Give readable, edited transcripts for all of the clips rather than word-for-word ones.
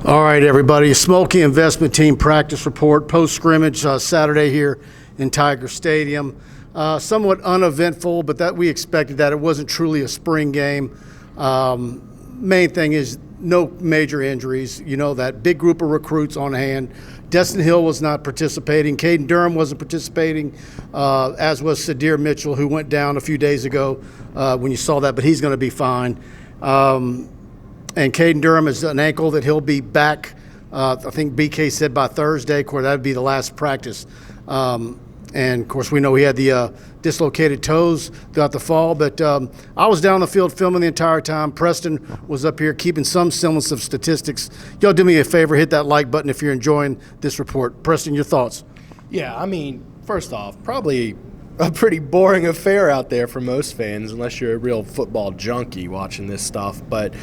All right, everybody. Schmolke investment team practice report, post-scrimmage Saturday here in Tiger Stadium. Somewhat uneventful, but that we expected that. It wasn't truly a spring game. Main thing is no major injuries. You know that. Big group of recruits on hand. Destin Hill was not participating. Caden Durham wasn't participating, as was Sadir Mitchell, who went down a few days ago when you saw that, but he's going to be fine. And Caden Durham is an ankle that he'll be back, I think BK said by Thursday. Of course, that would be the last practice. And, of course, we know he had the dislocated toes throughout the fall. But I was down the field filming the entire time. Preston was up here keeping some semblance of statistics. Y'all do me a favor, hit that like button if you're enjoying this report. Preston, your thoughts? Yeah, I mean, first off, probably a pretty boring affair out there for most fans, unless you're a real football junkie watching this stuff. But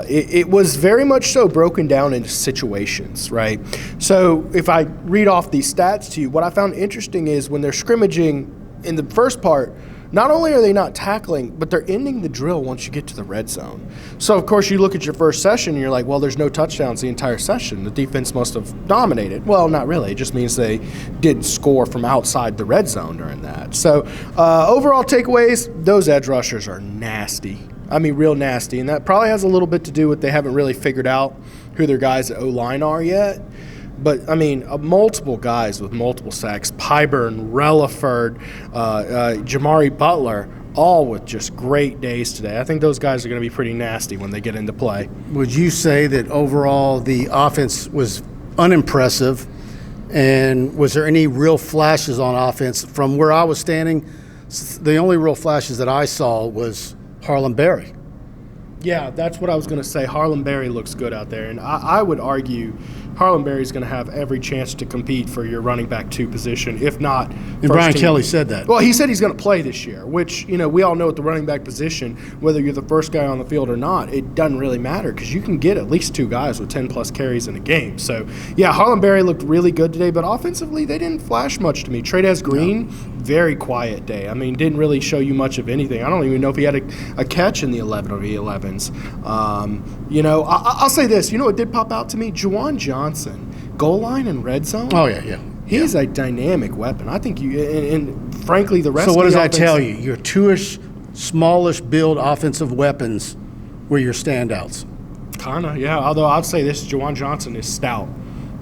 it was very much so broken down into situations, right? So if I read off these stats to you, what I found interesting is when they're scrimmaging in the first part, not only are they not tackling, but they're ending the drill once you get to the red zone. So, of course, you look at your first session and you're like, well, there's no touchdowns the entire session. The defense must have dominated. Well, not really. It just means they didn't score from outside the red zone during that. So, overall takeaways, those edge rushers are nasty. I mean, real nasty. And that probably has a little bit to do with they haven't really figured out who their guys at O-line are yet. But, I mean, multiple guys with multiple sacks, Pyburn, Relaford, Jamari Butler, all with just great days today. I think those guys are going to be pretty nasty when they get into play. Would you say that overall the offense was unimpressive? And was there any real flashes on offense? From where I was standing, the only real flashes that I saw was Harlem Berry. Yeah, that's what I was going to say. Harlem Berry looks good out there. And I would argue Harlem Berry's going to have every chance to compete for your running back 2 position, if not and Brian team. Kelly said that. Well, he said he's going to play this year, which, you know, we all know at the running back position, whether you're the first guy on the field or not, it doesn't really matter because you can get at least 2 guys with 10-plus carries in a game. So, yeah, Harlem Berry looked really good today, but offensively they didn't flash much to me. Trey'Dez Green, very quiet day. I mean, didn't really show you much of anything. I don't even know if he had a catch in the 11 or the 11s. You know, I'll say this. You know what did pop out to me? Juwan Johnson. Goal line and red zone. Oh, yeah. He's a dynamic weapon. I think you and frankly the rest. So what of the does that offense, tell you? Your 2-ish, smallish build offensive weapons were your standouts. Kinda, yeah. Although I'd say this, Juwan Johnson is stout.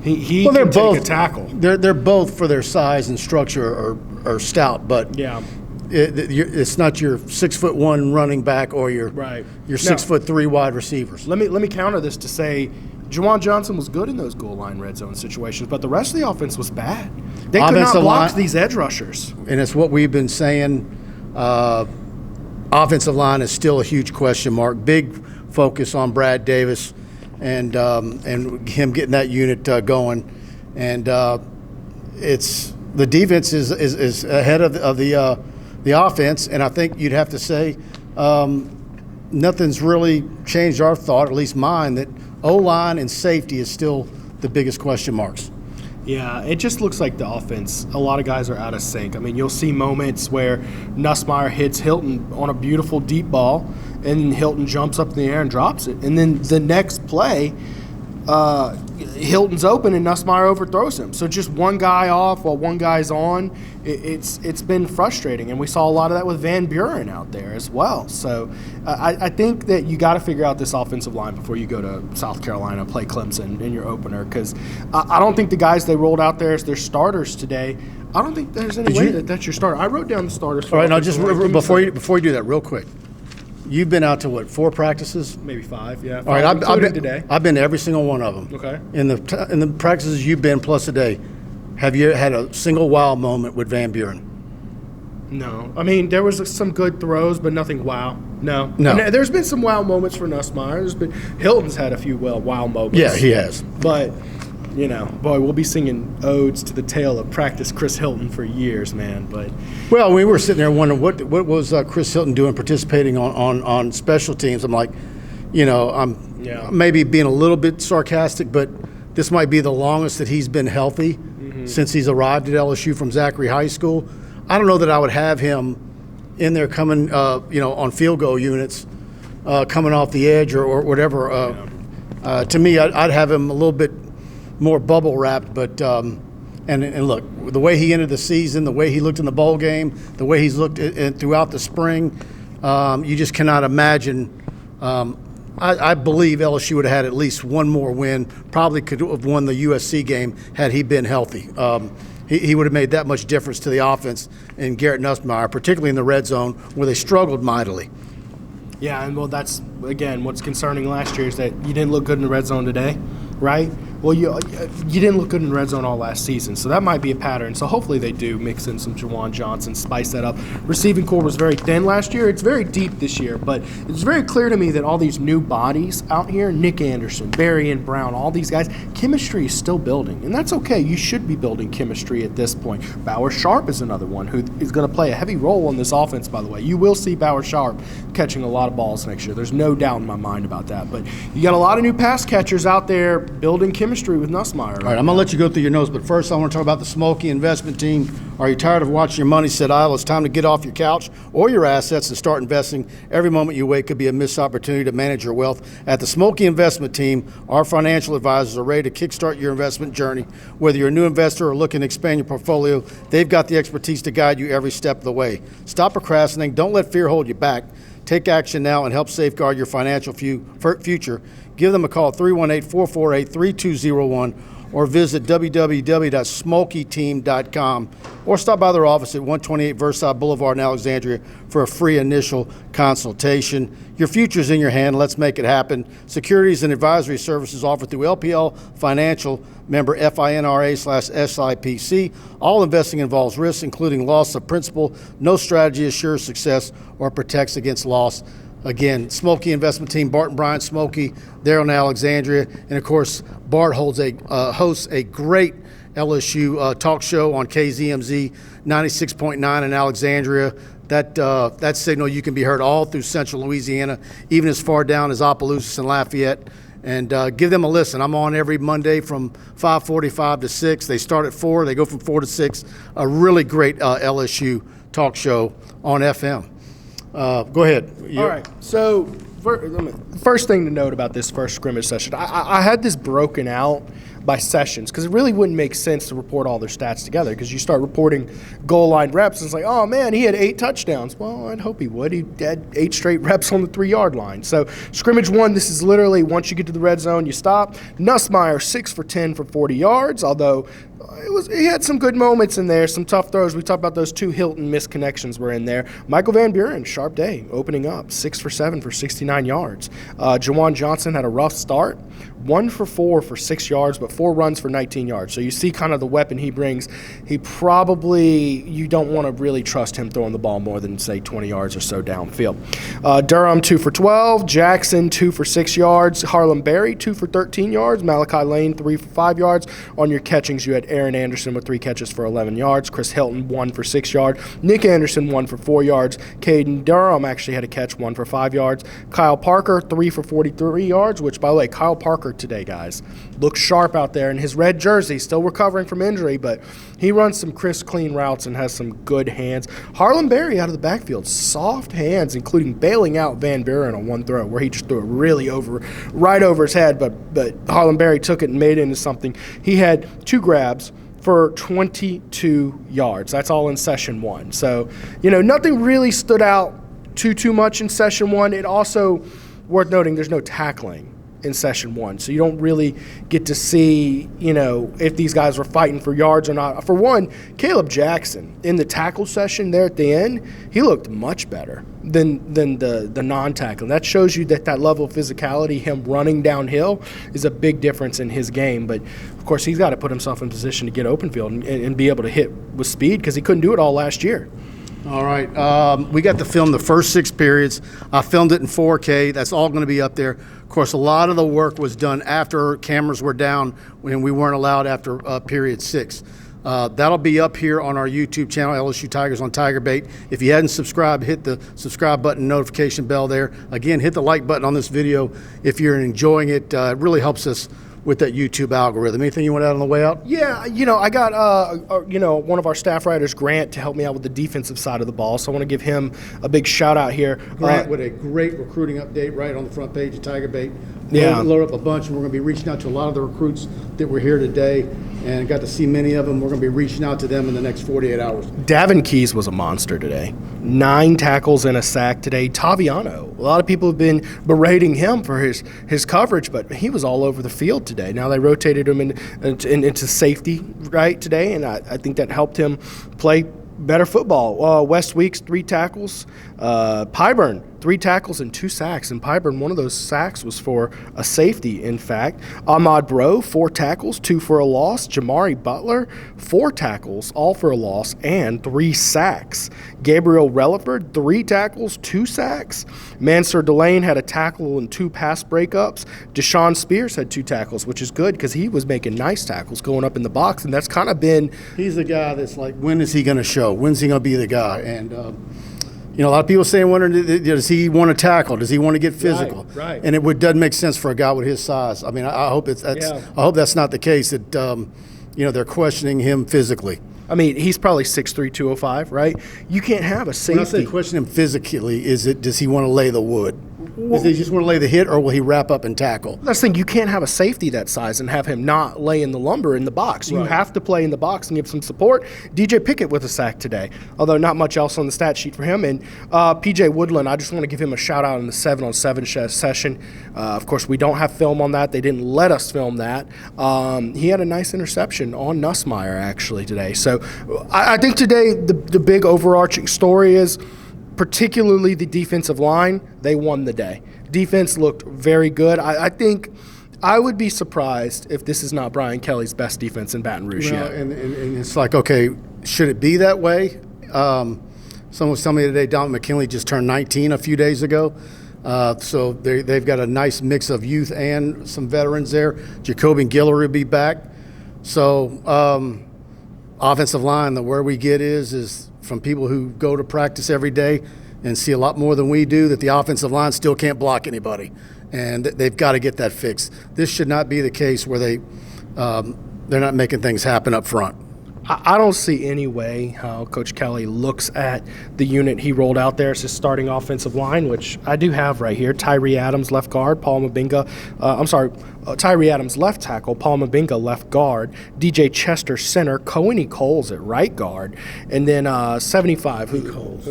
He they're can both take a tackle. They're both for their size and structure are stout, but yeah. It's not your 6'1" running back or your 6'3" wide receivers. Let me counter this to say Juwan Johnson was good in those goal line red zone situations, but the rest of the offense was bad. They could not block these edge rushers. And it's what we've been saying. Offensive line is still a huge question mark. Big focus on Brad Davis and him getting that unit going. And it's the defense is ahead of the offense, and I think you'd have to say nothing's really changed our thought, at least mine, that O-line and safety is still the biggest question marks. Yeah, it just looks like the offense, a lot of guys are out of sync. I mean, you'll see moments where Nussmeier hits Hilton on a beautiful deep ball, and Hilton jumps up in the air and drops it. And then the next play, Hilton's open and Nussmeier overthrows him. So just one guy off while one guy's on, it's been frustrating. And we saw a lot of that with Van Buren out there as well. So I think that you got to figure out this offensive line before you go to South Carolina, play Clemson in your opener, because I don't think the guys they rolled out there as their starters today, I don't think there's any way that's your starter. I wrote down the starters. All right, now just before you do that real quick. You've been out to what, 4 practices? Maybe 5, yeah. All right, I've been to every single one of them. Okay. In the practices you've been plus a day, have you had a single wow moment with Van Buren? No. I mean, there was some good throws, but nothing wow. No. And there's been some wow moments for Nussmeier. Hilton's had a few wow moments. Yeah, he has. But, you know, boy, we'll be singing odes to the tale of practice Chris Hilton for years, man. But well, we were sitting there wondering what was Chris Hilton doing participating on special teams. I'm like, you know, I'm maybe being a little bit sarcastic, but this might be the longest that he's been healthy since he's arrived at LSU from Zachary High School. I don't know that I would have him in there coming, on field goal units, coming off the edge or whatever. To me, I'd have him a little bit more bubble wrapped, but and look, the way he ended the season, the way he looked in the bowl game, the way he's looked throughout the spring, you just cannot imagine. I believe LSU would have had at least one more win. Probably could have won the USC game had he been healthy. He would have made that much difference to the offense in Garrett Nussmeier, particularly in the red zone where they struggled mightily. Yeah, and well, that's, again, what's concerning last year is that you didn't look good in the red zone today, right? Well, you didn't look good in the red zone all last season, so that might be a pattern. So hopefully they do mix in some Juwan Johnson, spice that up. Receiving core was very thin last year. It's very deep this year, but it's very clear to me that all these new bodies out here, Nick Anderson, Barry and Brown, all these guys, chemistry is still building, and that's okay. You should be building chemistry at this point. Bauer Sharp is another one who is going to play a heavy role in this offense, by the way. You will see Bauer Sharp catching a lot of balls next year. There's no doubt in my mind about that, but you got a lot of new pass catchers out there building chemistry with Nussmeier. All right, I'm going to let you go through your notes, but first I want to talk about the Schmolke investment team. Are you tired of watching your money sit idle? It's time to get off your couch or your assets and start investing. Every moment you wait could be a missed opportunity to manage your wealth. At the Schmolke investment team, our financial advisors are ready to kickstart your investment journey. Whether you're a new investor or looking to expand your portfolio, they've got the expertise to guide you every step of the way. Stop procrastinating. Don't let fear hold you back. Take action now and help safeguard your financial future. Give them a call at 318-448-3201 or visit www.smolketeam.com or stop by their office at 128 Versailles Boulevard in Alexandria for a free initial consultation. Your future's in your hand. Let's make it happen. Securities and advisory services offered through LPL Financial, member FINRA/SIPC. All investing involves risks, including loss of principal. No strategy assures success or protects against loss. Again, Schmolke investment team, Bart and Brian Schmolke, there in Alexandria. And, of course, Bart hosts a great LSU talk show on KZMZ 96.9 in Alexandria. That signal, you can be heard all through central Louisiana, even as far down as Opelousas and Lafayette. And give them a listen. I'm on every Monday from 5:45 to 6. They start at 4. They go from 4 to 6. A really great LSU talk show on FM. Go ahead. All right. So first thing to note about this first scrimmage session, I had this broken out by sessions because it really wouldn't make sense to report all their stats together because you start reporting goal line reps and it's like, oh man, he had 8 touchdowns. Well, I'd hope he would. He had 8 straight reps on the 3-yard line. So scrimmage 1, this is literally once you get to the red zone, you stop. Nussmeier 6 for 10 for 40 yards, although he had some good moments in there, some tough throws. We talked about those 2 Hilton missed connections were in there. Michael Van Buren, sharp day, opening up, 6 for 7 for 69 yards. Juwan Johnson had a rough start, 1 for 4 for 6 yards, but 4 runs for 19 yards. So you see kind of the weapon he brings. He probably, you don't want to really trust him throwing the ball more than, say, 20 yards or so downfield. Durham, 2 for 12. Jackson, 2 for 6 yards. Harlem Berry, 2 for 13 yards. Malachi Lane, 3 for 5 yards. On your catchings, you had Aaron Anderson with 3 catches for 11 yards. Chris Hilton, 1 for 6 yards. Nick Anderson, 1 for 4 yards. Caden Durham actually had a catch, 1 for 5 yards. Kyle Parker, 3 for 43 yards, which, by the way, Kyle Parker today, guys, looks sharp out there in his red jersey, still recovering from injury, but he runs some crisp, clean routes and has some good hands. Harlem Berry out of the backfield, soft hands, including bailing out Van Buren on one throw where he just threw it really right over his head, but Harlem Berry took it and made it into something. He had 2 grabs for 22 yards. That's all in session 1. So, nothing really stood out too much in session 1. It also, worth noting, there's no tackling in session 1. So you don't really get to see, if these guys were fighting for yards or not. For one, Caleb Jackson in the tackle session there at the end, he looked much better than the non-tackling. That shows you that level of physicality, him running downhill, is a big difference in his game. But, of course, he's got to put himself in position to get open field and be able to hit with speed because he couldn't do it all last year. All right. We got to film the first 6 periods. I filmed it in 4K. That's all going to be up there. Of course, a lot of the work was done after cameras were down when we weren't allowed after period 6. That'll be up here on our YouTube channel, LSU Tigers on Tiger Bait. If you hadn't subscribed, hit the subscribe button, notification bell there. Again, hit the like button on this video if you're enjoying it. It really helps us with that YouTube algorithm. Anything you want to add on the way out? Yeah, I got, one of our staff writers, Grant, to help me out with the defensive side of the ball. So I want to give him a big shout out here. Grant with a great recruiting update right on the front page of Tiger Bait. Yeah. load up a bunch, and we're going to be reaching out to a lot of the recruits that were here today and got to see many of them. We're going to be reaching out to them in the next 48 hours. Davin Keys was a monster today. 9 tackles and a sack today. Taviano, a lot of people have been berating him for his coverage, but he was all over the field today. Now they rotated him into safety right today, and I think that helped him play better football. West Weeks, 3 tackles. Pyburn, 3 tackles and 2 sacks. And Pyburn, one of those sacks was for a safety, in fact. Ahmad Bro, 4 tackles, 2 for a loss. Jamari Butler, 4 tackles, all for a loss, and 3 sacks. Gabriel Relaford, 3 tackles, 2 sacks. Mansur Delane had a tackle and 2 pass breakups. Deshaun Spears had 2 tackles, which is good because he was making nice tackles going up in the box, and that's kind of been – He's the guy that's like, when is he going to show? When's he going to be the guy? And a lot of people saying, does he want to tackle? Does he want to get physical? Right. And it doesn't make sense for a guy with his size. I mean, I hope I hope that's not the case. That they're questioning him physically. I mean, he's probably 6'3", 205, right? You can't have a safety. When I say question him physically, does he want to lay the wood? Does he just want to lay the hit, or will he wrap up and tackle? That's the thing. You can't have a safety that size and have him not lay in the lumber in the box. You have to play in the box and give some support. DJ Pickett with a sack today, although not much else on the stat sheet for him. And PJ Woodland, I just want to give him a shout-out in the 7-on-7 session. Of course, we don't have film on that. They didn't let us film that. He had a nice interception on Nussmeier, actually, today. So I think today the big overarching story is – particularly the defensive line, they won the day. Defense looked very good. I think I would be surprised if this is not Brian Kelly's best defense in Baton Rouge yet. And it's like, okay, should it be that way? Someone was telling me today Don McKinley just turned 19 a few days ago. So they've got a nice mix of youth and some veterans there. Jacoby Guillory will be back. So offensive line, where we get is from people who go to practice every day and see a lot more than we do, that the offensive line still can't block anybody, and they've got to get that fixed. This should not be the case where they're not making things happen up front. I don't see any way how Coach Kelly looks at the unit he rolled out there as his starting offensive line, which I do have right here. Tyree Adams, left guard. Tyree Adams, left tackle. Paul Mabinga, left guard. DJ Chester, center. Cohen Coles at right guard. And then 75. Eccles.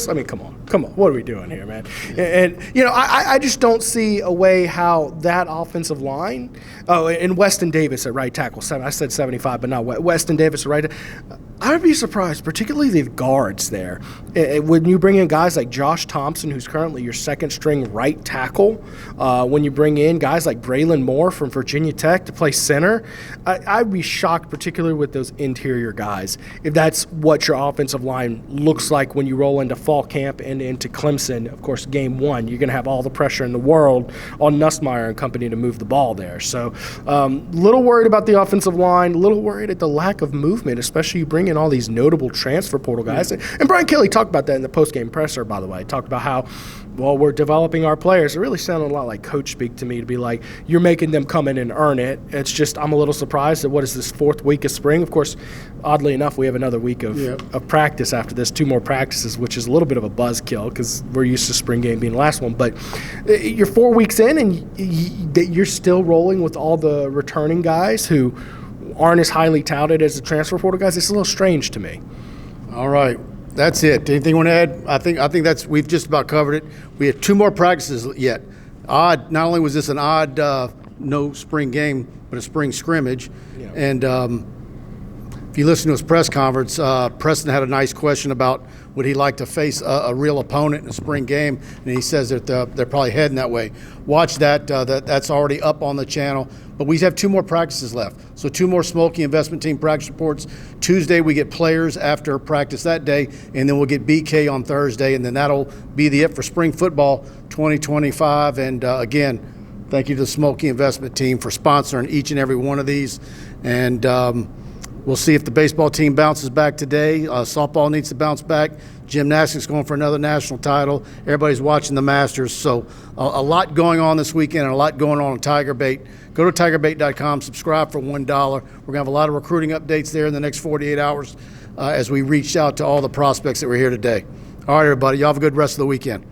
I mean, come on. What are we doing here, man? And I just don't see a way how that offensive line. Oh, and Weston Davis at right tackle. I said 75, but not Weston Davis at right. I would be surprised, particularly the guards there. When you bring in guys like Josh Thompson, who's currently your second-string right tackle, when you bring in guys like Braylon Moore from Virginia Tech to play center, I'd be shocked, particularly with those interior guys, if that's what your offensive line looks like when you roll into fall camp and into Clemson. Of course, game 1, you're going to have all the pressure in the world on Nussmeier and company to move the ball there. So little worried about the offensive line, a little worried at the lack of movement, especially you bring in all these notable transfer portal guys. And Brian Kelly talked about that in the post-game presser, by the way. He talked about how, we're developing our players. It really sounded a lot like coach speak to me, to be like, you're making them come in and earn it. It's just I'm a little surprised at what is this 4th week of spring. Of course, oddly enough, we have another week of practice after this, 2 more practices, which is a little bit of a buzzkill because we're used to spring game being the last one. But you're 4 weeks in and you're still rolling with all the returning guys who aren't as highly touted as the transfer portal guys. It's a little strange to me. All right. That's it. Anything you want to add? I think we've just about covered it. We have 2 more practices yet. Not only was this an odd no spring game, but a spring scrimmage. Yeah. And if you listen to his press conference, Preston had a nice question about would he like to face a real opponent in a spring game, and he says that they're probably heading that way. Watch that. That's already up on the channel. But we have 2 more practices left. So 2 more Schmolke investment team practice reports. Tuesday we get players after practice that day, and then we'll get BK on Thursday, and then that'll be it for spring football 2025. And again, thank you to the Schmolke investment team for sponsoring each and every one of these. And we'll see if the baseball team bounces back today. Softball needs to bounce back. Gymnastics going for another national title. Everybody's watching the Masters. So a lot going on this weekend and a lot going on Tiger Bait. Go to tigerbait.com, subscribe for $1. We're going to have a lot of recruiting updates there in the next 48 hours as we reach out to all the prospects that were here today. All right, everybody. Y'all have a good rest of the weekend.